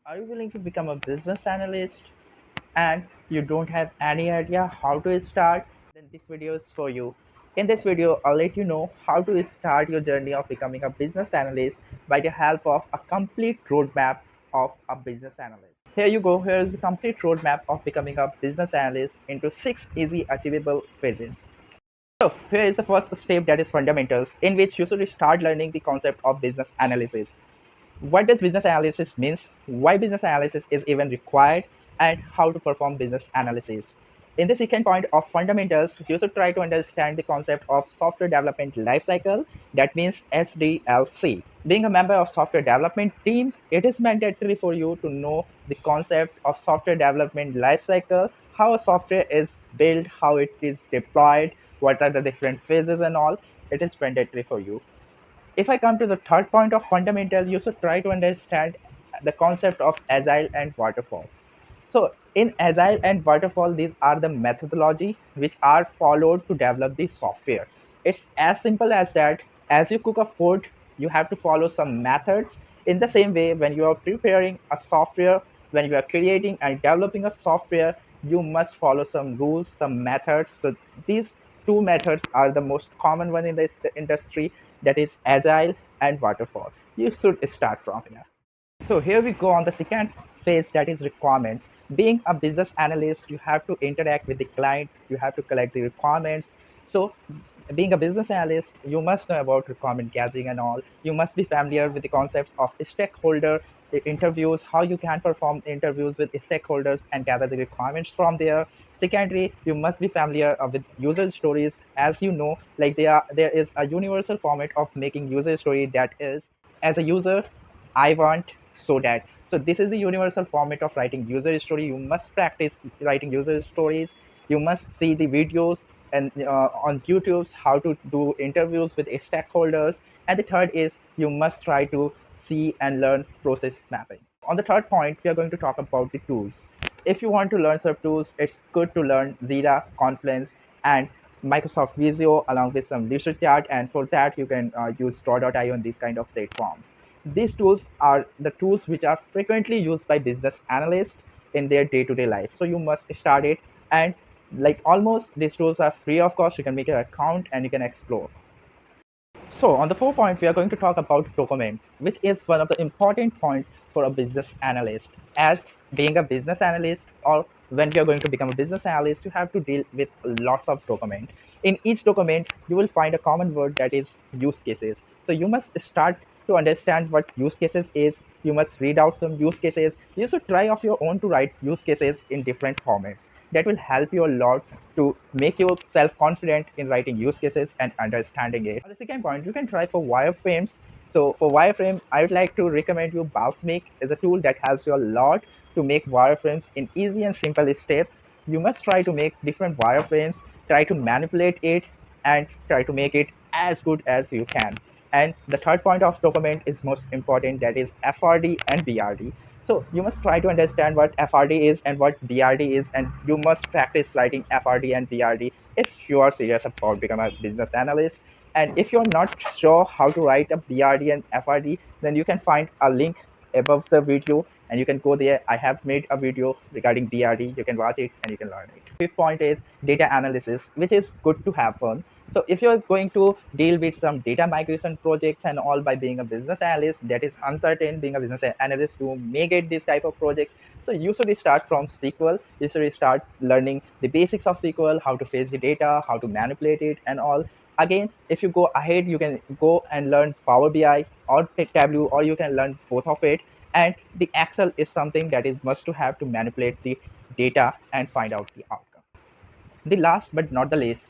Are you willing to become a business analyst and you don't have any idea how to start? Then this video is for you. In this video, I'll let you know how to start your journey of becoming a business analyst by the help of a complete roadmap of a business analyst. Here you go. Here is the complete roadmap of becoming a business analyst into 6 easy achievable phases. So here is the first step, that is fundamentals, in which you should start learning the concept of business analysis. What does business analysis means, why business analysis is even required, and how to perform business analysis. In the second point of fundamentals, you should try to understand the concept of software development lifecycle, that means SDLC. Being a member of software development team, it is mandatory for you to know the concept of software development lifecycle, how a software is built, how it is deployed, what are the different phases and all. It is mandatory for you. If I come to the third point of fundamental, you should try to understand the concept of agile and waterfall. So in agile and waterfall, these are the methodology which are followed to develop the software. It's as simple as that. As you cook a food, you have to follow some methods. In the same way, when you are preparing a software, when you are creating and developing a software, you must follow some rules, some methods. So these two methods are the most common one in the industry, that is agile and waterfall. You should start from here. So here we go on the second phase, that is requirements. Being a business analyst, you have to interact with the client, you have to collect the requirements. So being a business analyst, you must know about requirement gathering and all. You must be familiar with the concepts of stakeholder interviews, how you can perform interviews with stakeholders and gather the requirements from there. Secondly, you must be familiar with user stories. As you know, like there is a universal format of making user story, that is, as a user, I want so that. So this is the universal format of writing user story. You must practice writing user stories. You must see the videos and on YouTube's how to do interviews with stakeholders. And the third is you must try to see and learn process mapping. On the third point, we are going to talk about the tools. If you want to learn some tools, it's good to learn Jira, Confluence, and Microsoft Visio along with some literature chart. And for that, you can use Draw.io on these kind of platforms. These tools are the tools which are frequently used by business analysts in their day-to-day life. So you must start it, and like almost these tools are free of cost. You can make an account and you can explore. So on the 4 point, we are going to talk about document, which is one of the important points for a business analyst. As being a business analyst, or when you are going to become a business analyst, you have to deal with lots of document. In each document, you will find a common word, that is use cases. So you must start to understand what use cases is. You must read out some use cases. You should try of your own to write use cases in different formats. That will help you a lot to make you self-confident in writing use cases and understanding it. On the second point, you can try for wireframes. So for wireframe, I would like to recommend you Balsamiq is a tool that helps you a lot to make wireframes in easy and simple steps. You must try to make different wireframes, try to manipulate it, and try to make it as good as you can. And the third point of document is most important, that is FRD and BRD. So you must try to understand what FRD is and what BRD is, and you must practice writing FRD and BRD if you are serious about becoming a business analyst. And if you're not sure how to write a BRD and FRD, then you can find a link above the video and you can go there. I have made a video regarding BRD. You can watch it and you can learn it. Fifth point is data analysis, which is good to have fun. So if you're going to deal with some data migration projects and all by being a business analyst, that is uncertain, being a business analyst, you may get this type of projects. So you should start from SQL. You should start learning the basics of SQL, how to fetch the data, how to manipulate it and all. Again, if you go ahead, you can go and learn Power BI or Tableau, or you can learn both of it. And the Excel is something that is must to have to manipulate the data and find out the outcome. The last but not the least,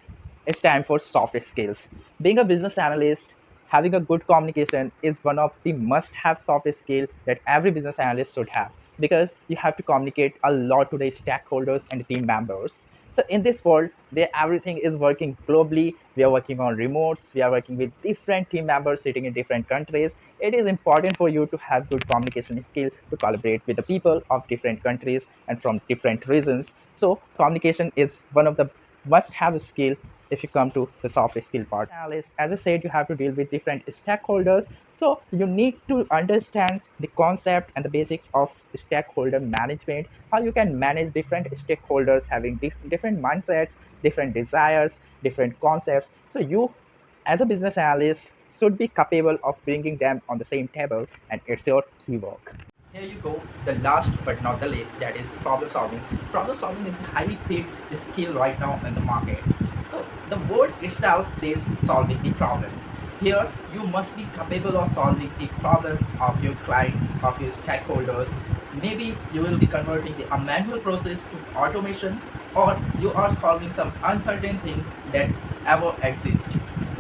it's time for soft skills. Being a business analyst, having a good communication is one of the must-have soft skills that every business analyst should have, because you have to communicate a lot to the stakeholders and the team members. So in this world where everything is working globally, we are working on remotes, we are working with different team members sitting in different countries. It is important for you to have good communication skill to collaborate with the people of different countries and from different regions. So communication is one of the must-have skill if you come to the soft skill part. Analyst, as I said, you have to deal with different stakeholders. So you need to understand the concept and the basics of stakeholder management, how you can manage different stakeholders having different mindsets, different desires, different concepts. So you, as a business analyst, should be capable of bringing them on the same table, and it's your key work. Here you go, the last but not the least, that is problem solving. Problem solving is a highly paid skill right now in the market. So the word itself says solving the problems. Here you must be capable of solving the problem of your client, of your stakeholders. Maybe you will be converting a manual process to automation, or you are solving some uncertain thing that ever exists.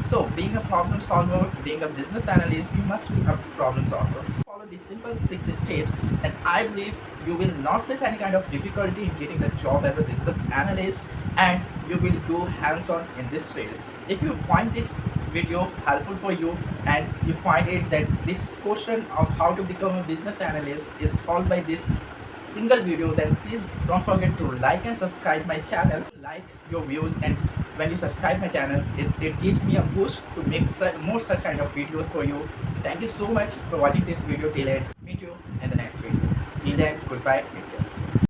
So being a problem solver, being a business analyst, you must be a problem solver. Follow these simple 6 steps, and I believe you will not face any kind of difficulty in getting the job as a business analyst, and you will do hands-on in this field. If you find this video helpful for you, and you find it that this question of how to become a business analyst is solved by this single video, then please don't forget to like and subscribe my channel. Like your views, and when you subscribe my channel, it gives me a boost to make more such kind of videos for you. Thank you so much for watching this video till end. Meet you in the next video. Till then, goodbye.